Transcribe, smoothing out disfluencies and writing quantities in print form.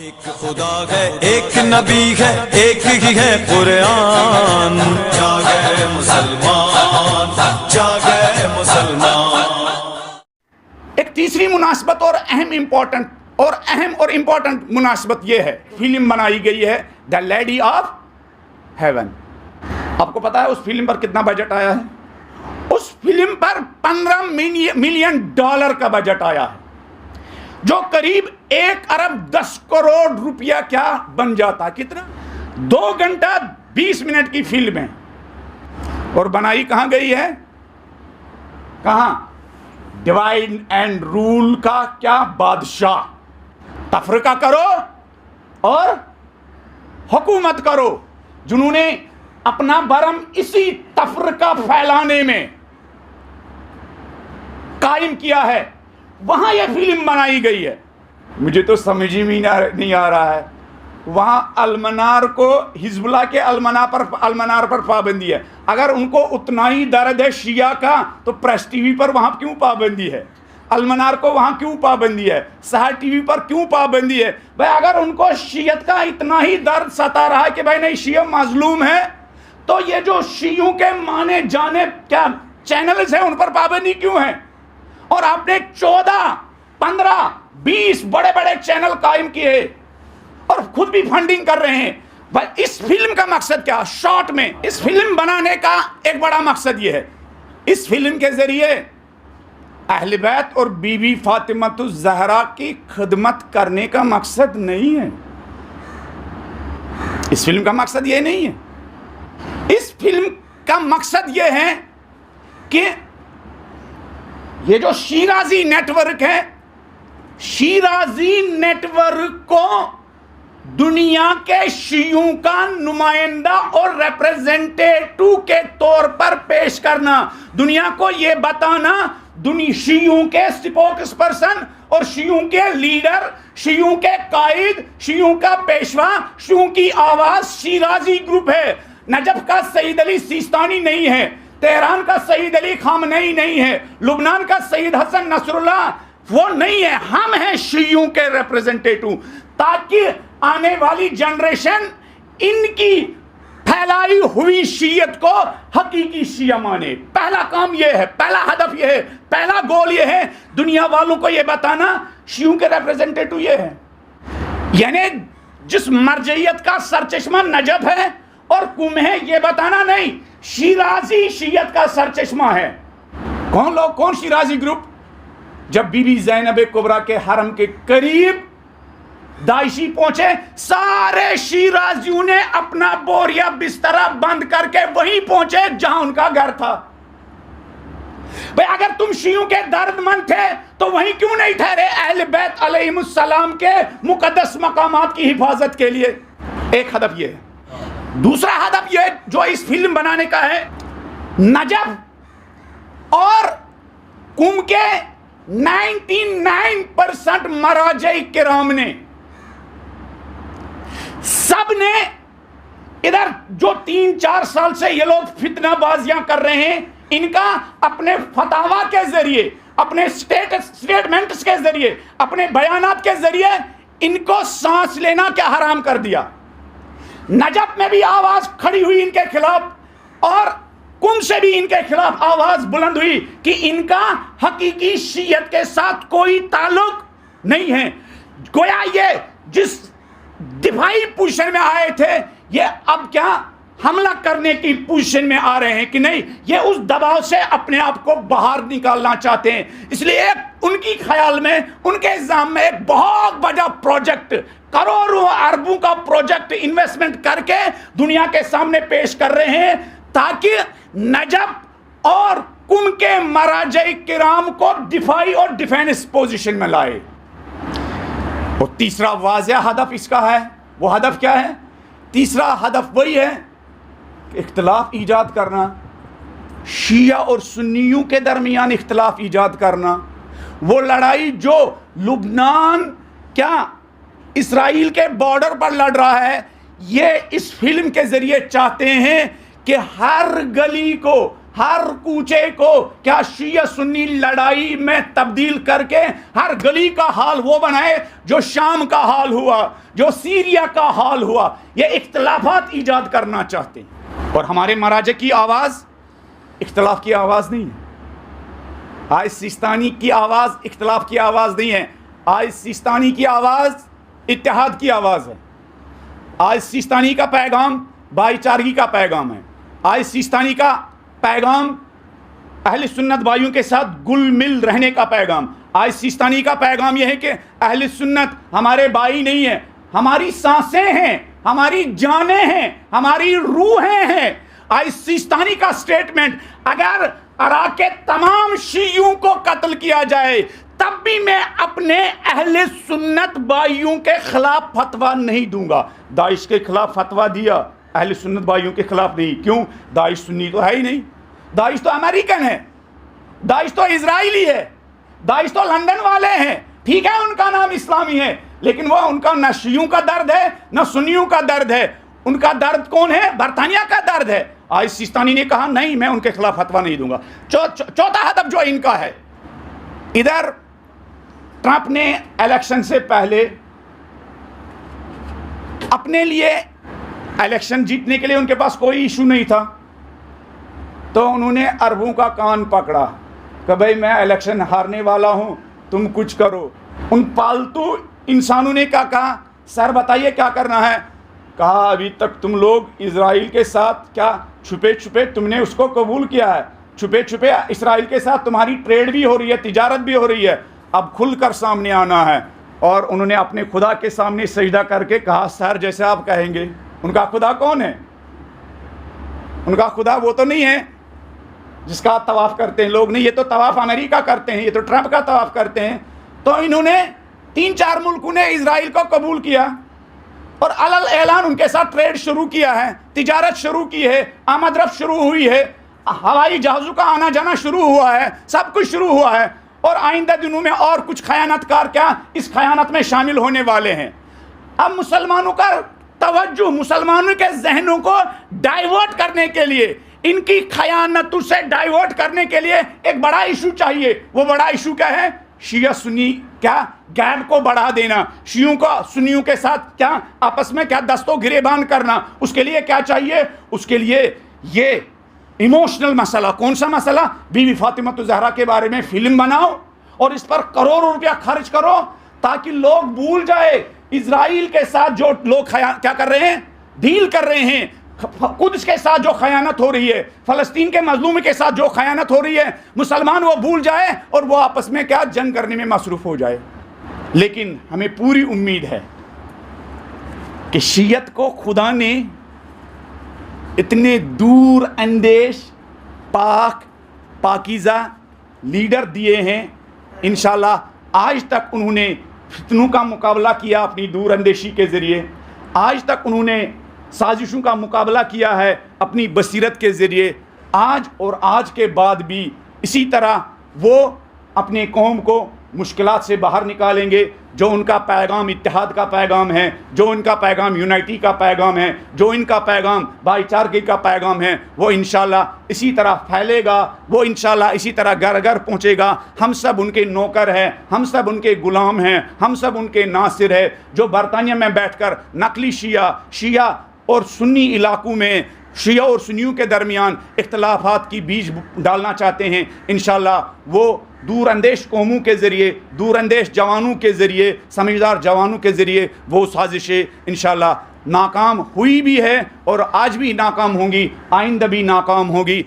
एक खुदा है, एक नबी है, एक ही है कुरान। जागे मुसलमान, जागे मुसलमान। एक तीसरी मुनासबत और अहम और इम्पोर्टेंट मुनासबत यह है, फिल्म बनाई गई है द लेडी ऑफ हेवन। आपको पता है उस फिल्म पर कितना बजट आया है? उस फिल्म पर $15 मिलियन का बजट आया है, जो करीब 1 अरब 10 करोड़ रुपया क्या बन जाता। कितना? 2 घंटा 20 मिनट की फिल्म है। और बनाई कहां गई है? कहां? डिवाइड एंड रूल का क्या बादशाह। तफरीका करो और हुकूमत करो, जिन्होंने अपना बरम इसी तफरीका फैलाने में कायम किया है, वहां यह फिल्म बनाई गई है। मुझे तो समझ ही नहीं आ रहा है, वहां अलमनार को, हिजबुल्लाह के अलमनार पर पाबंदी है। अगर उनको उतना ही दर्द है शिया का, तो प्रेस टीवी पर वहां क्यों पाबंदी है? अलमनार को वहां क्यों पाबंदी है? सहर टीवी पर क्यों पाबंदी है? भाई अगर उनको शियत का इतना ही दर्द सता रहा है कि भाई नहीं शिया मजलूम है, तो ये जो शियों के माने जाने क्या चैनल्स हैं, उन पर पाबंदी क्यों है? और आपने 14, 15, 20 बड़े बड़े चैनल कायम किए और खुद भी फंडिंग कर रहे हैं। भाई इस फिल्म का मकसद क्या? शॉर्ट में इस फिल्म बनाने का एक बड़ा मकसद यह है, इस फिल्म के जरिए अहले बैत और बीबी फातिमातुज ज़हरा की खिदमत करने का मकसद नहीं है। इस फिल्म का मकसद यह नहीं है। इस फिल्म का मकसद यह है कि ये जो शीराजी नेटवर्क है, शीराजी नेटवर्क को दुनिया के शियों का नुमाइंदा और रिप्रेजेंटेटिव के तौर पर पेश करना, दुनिया को यह बताना, शियों के स्पोक्स पर्सन और शियों के लीडर, शियों के कायद, शियों का पेशवा, शियों की आवाज शीराजी ग्रुप है। नजफ का सईद अली सिस्तानी नहीं है, तेहरान का सईद अली खामनेई नहीं है, लुबनान का सईद हसन नसरुल्लाह वो नहीं है। हम हैं शियों के रिप्रेजेंटेटिव, ताकि आने वाली जनरेशन इनकी फैलाई हुई शियत को हकीकी शिया माने। पहला काम यह है, पहला हदफ यह है, पहला गोल यह है, दुनिया वालों को यह बताना शियों के रिप्रेजेंटेटिव यह है। यानी जिस मरजइयत का सरचश्मा नजफ है और कुम है, यह बताना नहीं, शिराजी शियत का सरचश्मा है। कौन लोग? कौन शिराजी ग्रुप? जब बीबी ज़ैनब कुबरा के हरम के करीब दाइशी पहुंचे, सारे शिराजियों ने अपना बोरिया बिस्तरा बंद करके वहीं पहुंचे जहां उनका घर था। भाई अगर तुम शियों के दर्दमंद थे तो वहीं क्यों नहीं ठहरे अहले बैत अलैहिमुस्सलाम के मुकद्दस मकामात की हिफाजत के लिए? एक हदफ यह है। दूसरा हदफ यह जो इस फिल्म बनाने का है, नजफ और कुम के 99% मराजे किराम ने, सब ने इधर जो 3-4 साल से ये लोग फितनाबाजियां कर रहे हैं, इनका अपने फतावा के जरिए, अपने स्टेटमेंट्स के जरिए, अपने बयानात के जरिए इनको सांस लेना क्या हराम कर दिया। नजफ में भी आवाज खड़ी हुई इनके खिलाफ और कुम से भी इनके खिलाफ आवाज बुलंद हुई कि इनका हकीकी शियत के साथ कोई ताल्लुक नहीं है। गोया ये जिस दिफाई पोजीशन में आए थे, ये अब क्या हमला करने की पोजीशन में आ रहे हैं कि नहीं, ये उस दबाव से अपने आप को बाहर निकालना चाहते हैं। इसलिए उनकी ख्याल में, उनके इल्जाम में एक बहुत बड़ा प्रोजेक्ट, करोड़ों अरबों का प्रोजेक्ट इन्वेस्टमेंट करके दुनिया के सामने पेश कर रहे हैं, ताकि नजफ और कुम के मराजे किराम को दिफाई और डिफेंस पोजीशन में लाए। और तीसरा वाज़ेह हदफ इसका है, वो हदफ क्या है? तीसरा हदफ वही है कि इख्तिलाफ ईजाद करना, शिया और सुन्नियों के दरमियान इख्तिलाफ ईजाद करना। वो लड़ाई जो लुबनान क्या इसराइल के बॉर्डर पर लड़ रहा है, ये इस फिल्म के जरिए चाहते हैं कि हर गली को, हर कूचे को क्या शिया सुन्नी लड़ाई में तब्दील करके हर गली का हाल वो बनाए जो शाम का हाल हुआ, जो सीरिया का हाल हुआ। ये इख्तलाफात ईजाद करना चाहते हैं। और हमारे मराजे की आवाज़ इख्तलाफ की आवाज़ नहीं है। आज सिस्तानी की आवाज़ इख्तलाफ की आवाज़ नहीं है। आज सिस्तानी की आवाज़ इत्तेहाद की आवाज़ है। आज सिस्तानी का पैगाम भाईचारगी का पैगाम है। आज सिस्तानी का पैगाम अहले सुन्नत भाइयों के साथ गुल मिल रहने का पैगाम। आज सिस्तानी का पैगाम यह है कि अहले सुन्नत हमारे भाई नहीं है, हमारी सांसें हैं, हमारी जानें हैं, हमारी रूहें हैं। आज सिस्तानी का स्टेटमेंट, अगर इराक के तमाम शियों को कत्ल किया जाए तब भी मैं अपने अहले सुन्नत भाइयों के खिलाफ फतवा नहीं दूंगा। दाइश के खिलाफ फतवा दिया, अहले सुन्नत भाइयों के खिलाफ नहीं। क्यों? दाइश सुन्नी तो है ही नहीं। दाइश तो अमेरिकन है, दाइश तो इजरायली है, दाइश तो लंदन वाले हैं। ठीक है, उनका नाम इस्लामी है, लेकिन वो उनका न शियों का दर्द है न सुन्नियों का दर्द है। उनका दर्द कौन है? बरतानिया का दर्द है। आज सिस्तानी ने कहा नहीं, मैं उनके खिलाफ फतवा नहीं दूंगा। चौथा हदफ जो इनका है, इधर ट्रंप ने इलेक्शन से पहले अपने लिए इलेक्शन जीतने के लिए उनके पास कोई इशू नहीं था, तो उन्होंने अरबों का कान पकड़ा कि भाई मैं इलेक्शन हारने वाला हूं, तुम कुछ करो। उन पालतू इंसानों ने क्या कहा? सर बताइए क्या करना है? कहा अभी तक तुम लोग इजराइल के साथ क्या छुपे छुपे तुमने उसको कबूल किया है, छुपे छुपे इजराइल के साथ तुम्हारी ट्रेड भी हो रही है, तिजारत भी हो रही है, अब खुलकर सामने आना है। और उन्होंने अपने खुदा के सामने सजदा करके कहा सर जैसे आप कहेंगे। उनका खुदा कौन है? उनका खुदा वो तो नहीं है जिसका तवाफ़ करते हैं लोग, नहीं, ये तो तवाफ़ अमेरिका करते हैं, ये तो ट्रंप का तवाफ़ करते हैं। तो इन्होंने 3-4 मुल्कों ने इजराइल को कबूल किया और अलल ऐलान उनके साथ ट्रेड शुरू किया है, तिजारत शुरू की है, आमद रफ्त शुरू हुई है, हवाई जहाज़ों का आना जाना शुरू हुआ है, सब कुछ शुरू हुआ है। और आइंदा दिनों में और कुछ खयानतकार क्या इस खयानत में शामिल होने वाले हैं। अब मुसलमानों का तवज्जो, मुसलमानों के जहनों को डाइवर्ट करने के लिए, इनकी खयानतों से डाइवर्ट करने के लिए एक बड़ा इशू चाहिए। वो बड़ा इशू क्या है? शिया सुन्नी क्या गैप को बढ़ा देना, शियों को सुन्नियों के साथ क्या आपस में क्या दस्तों गिरेबान करना। उसके लिए क्या चाहिए? उसके लिए ये इमोशनल मसला। कौन सा मसला? बीवी फातिमा ज़हरा के बारे में फिल्म बनाओ और इस पर करोड़ों रुपया खर्च करो ताकि लोग भूल जाए इजराइल के साथ जो लोग क्या कर रहे हैं, डील कर रहे हैं, कुद्स के साथ जो खयानत हो रही है, फ़लस्तीन के मजलूम के साथ जो खयानत हो रही है, मुसलमान वो भूल जाए और वो आपस में क्या जंग करने में मसरूफ़ हो जाए। लेकिन हमें पूरी उम्मीद है कि शियत को खुदा ने इतने दूर अंदेश पाक पाकीज़ा लीडर दिए हैं। इंशाल्लाह आज तक उन्होंने फितनों का मुकाबला किया अपनी दूर अंदेशी के ज़रिए, आज तक उन्होंने साजिशों का मुकाबला किया है अपनी बसीरत के ज़रिए। आज और आज के बाद भी इसी तरह वो अपने कौम को मुश्किलात से बाहर निकालेंगे। जो उनका पैगाम इत्तेहाद का पैगाम है, जो उनका पैगाम यूनाइटी का पैगाम है, जो इनका पैगाम भाईचारगी का पैगाम है, वो इंशाल्लाह इसी तरह फैलेगा, वो इंशाल्लाह इसी तरह घर घर पहुँचेगा। हम सब उनके नौकर हैं, हम सब उनके ग़ुलाम हैं, हम सब उनके नासिर है। जो बरतानिया में बैठकर नकली शिया और सुन्नी इलाकों में शिया और सुन्नियों के दरमियान इख्तलाफात की बीज डालना चाहते हैं, इंशाल्लाह वो दूर अंदेश कौमों के ज़रिए, दूर अंदेश जवानों के ज़रिए, समझदार जवानों के ज़रिए वो साजिशें इंशाल्लाह नाकाम हुई भी है और आज भी नाकाम होंगी, आइंदा भी नाकाम होगी।